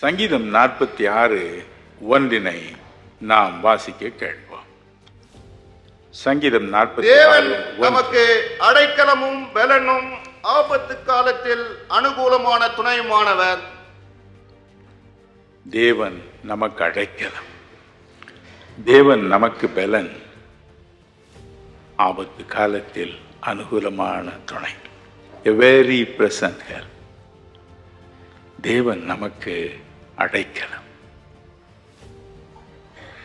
சங்கீதம் 46:1 நாம் வாசிக்க கேட்போம். சங்கீதம் 46 நமக்கு அடைக்கலமும் பலனும் ஆபத்து காலத்தில் அனுகூலமான துணையுமானவர். தேவன் நமக்கு அடைக்கலம், தேவன் நமக்கு பலன், ஆபத்து காலத்தில் அனுகூலமான துணை. A very present help. தேவன் நமக்கு அடைக்கலம்.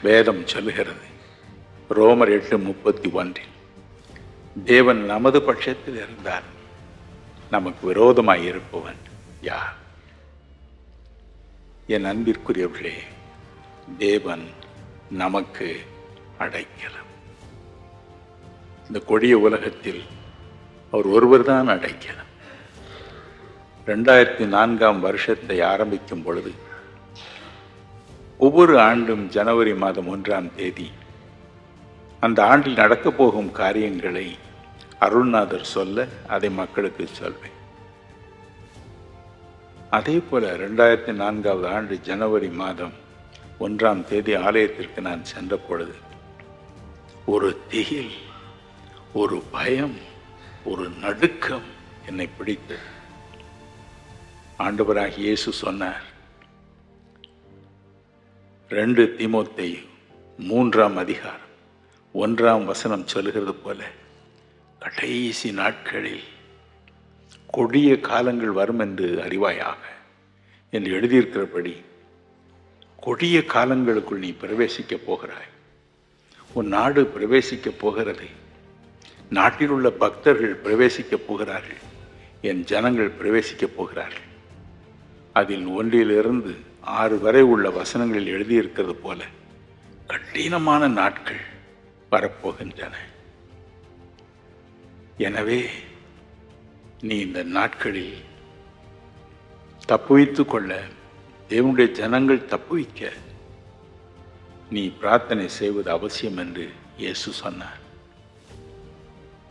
வேதம் சொல்லுகிறது ரோமர் 8:31 தேவன் நமது பட்சத்தில் இருந்தால் நமக்கு விரோதமாய் இருப்பவன் யார்? என் அன்பிற்குரியவர்களே, தேவன் நமக்கு அடைக்கலம். இந்த கொடிய உலகத்தில் அவர் ஒருவர்தான் அடைக்கலம். 2004 வருஷத்தை ஆரம்பிக்கும் பொழுது ஒவ்வொரு ஆண்டும் ஜனவரி மாதம் 1 அந்த ஆண்டில் நடக்கப் போகும் காரியங்களை அருள்நாதர் சொல்ல அதை மக்களுக்கு சொல்வேன். அதே போல 2004 ஆண்டு ஜனவரி மாதம் 1 ஆலயத்திற்கு நான் சென்ற பொழுது ஒரு திகில், ஒரு பயம், ஒரு நடுக்கம் என்னை பிடித்தது. ஆண்டவராகிய இயேசு சொன்னார், 2 தீமோத்தேயு 3:1 சொல்லுகிறது போல கடைசி நாட்களில் கொடிய காலங்கள் வரும் என்று அறிவாயாக என்று எழுதியிருக்கிறபடி கொடிய காலங்களுக்குள் நீ பிரவேசிக்கப் போகிறாய். உன் நாடு பிரவேசிக்கப் போகிறது. நாட்டில் உள்ள பக்தர்கள் பிரவேசிக்கப் போகிறார்கள். என் ஜனங்கள் பிரவேசிக்கப் போகிறார்கள். அதில் 1 - 6 வரை உள்ள வசனங்களில் எழுதியிருக்கிறது போல கடினமான நாட்கள் வரப்போகின்றன. எனவே நீ இந்த நாட்களில் தப்புவித்துக் கொள்ள, தேவனுடைய ஜனங்கள் தப்புவிக்க நீ பிரார்த்தனை செய்வது அவசியம் என்று இயேசு சொன்னார்.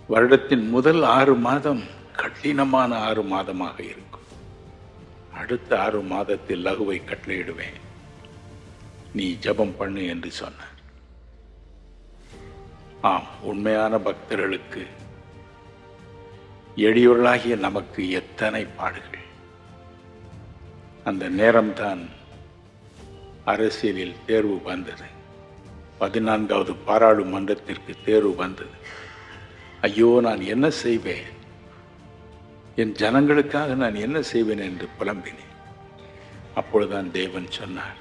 வருடத்தின் முதல் 6 மாதம் கடினமான 6 மாதமாக இருக்கும். அடுத்த 6 மாதத்தில் லகுவை கட்டளையிடுவேன், நீ ஜெபம் பண்ணு என்று சொன்னார். ஆம், உண்மையான பக்தர்களுக்கு, எளியவர்களாகிய நமக்கு எத்தனை பாடுகள். அந்த நேரம்தான் அரசியலில் தேர்வு வந்தது. 14வது பாராளுமன்றத்திற்கு தேர்வு வந்தது. ஐயோ, நான் என்ன செய்வேன், என் ஜனங்களுக்காக நான் என்ன செய்வேன் என்று புலம்பினேன். அப்பொழுதுதான் தேவன் சொன்னார்,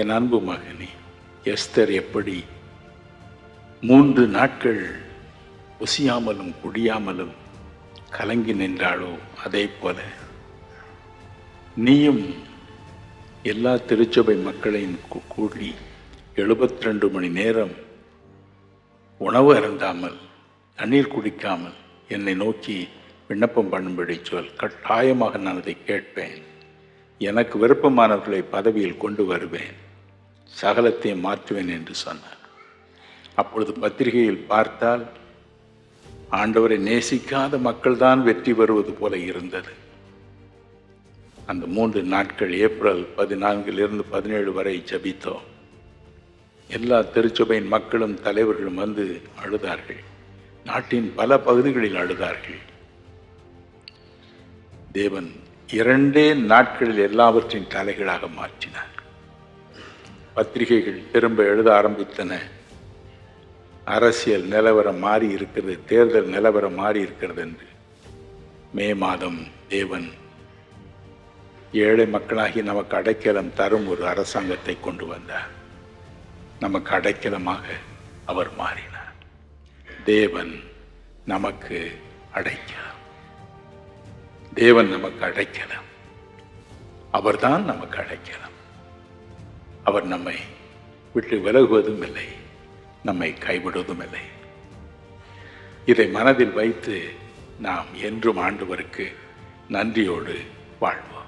என் அன்பு மகனே, எஸ்தர் எப்படி 3 நாட்கள் ஒசியாமலும் குடியாமலும் கலங்கி நின்றாளோ, அதே போல நீயும் எல்லா திருச்சபை மக்களையும் கூடி 72 மணி நேரம் உணவு அருந்தாமல் தண்ணீர் குடிக்காமல் என்னை நோக்கி விண்ணப்பம் பண்ணும்படி சொல். கட்டாயமாக நான் அதை கேட்பேன். எனக்கு விருப்பமானவர்களை பதவியில் கொண்டு வருவேன், சகலத்தை மாற்றுவேன் என்று சொன்னார். அப்பொழுது பத்திரிகையில் பார்த்தால் ஆண்டவரை நேசிக்காத மக்கள்தான் வெற்றி பெறுவது போல இருந்தது. அந்த 3 நாட்கள் ஏப்ரல் 14 - 17 வரை ஜபித்தோம். எல்லா திருச்சபையின் மக்களும் தலைவர்களும் வந்து அழுதார்கள். நாட்டின் பல பகுதிகளில் அழுதார்கள். தேவன் 2 நாட்களில் எல்லாவற்றின் தலைகளாக மாற்றினார். பத்திரிகைகள் திரும்ப எழுத ஆரம்பித்தன. அரசியல் நிலவரம் மாறி இருக்கிறது, தேர்தல் நிலவரம் மாறி இருக்கிறது என்று. மே மாதம் தேவன் ஏழை மக்களாகி நமக்கு அடைக்கலம் தரும் ஒரு அரசாங்கத்தை கொண்டு வந்தார். நமக்கு அடைக்கலமாக அவர் மாறினார். தேவன் நமக்கு அடைக்கலம். தேவன் நமக்கு அடைக்கலம். அவர்தான் நமக்கு அடைக்கலம். அவர் நம்மை விட்டு விலகுவதும் இல்லை, நம்மை கைவிடுவதும் இல்லை. இதை மனதில் வைத்து நாம் என்றும் ஆண்டவருக்கு நன்றியோடு வாழ்வோம்.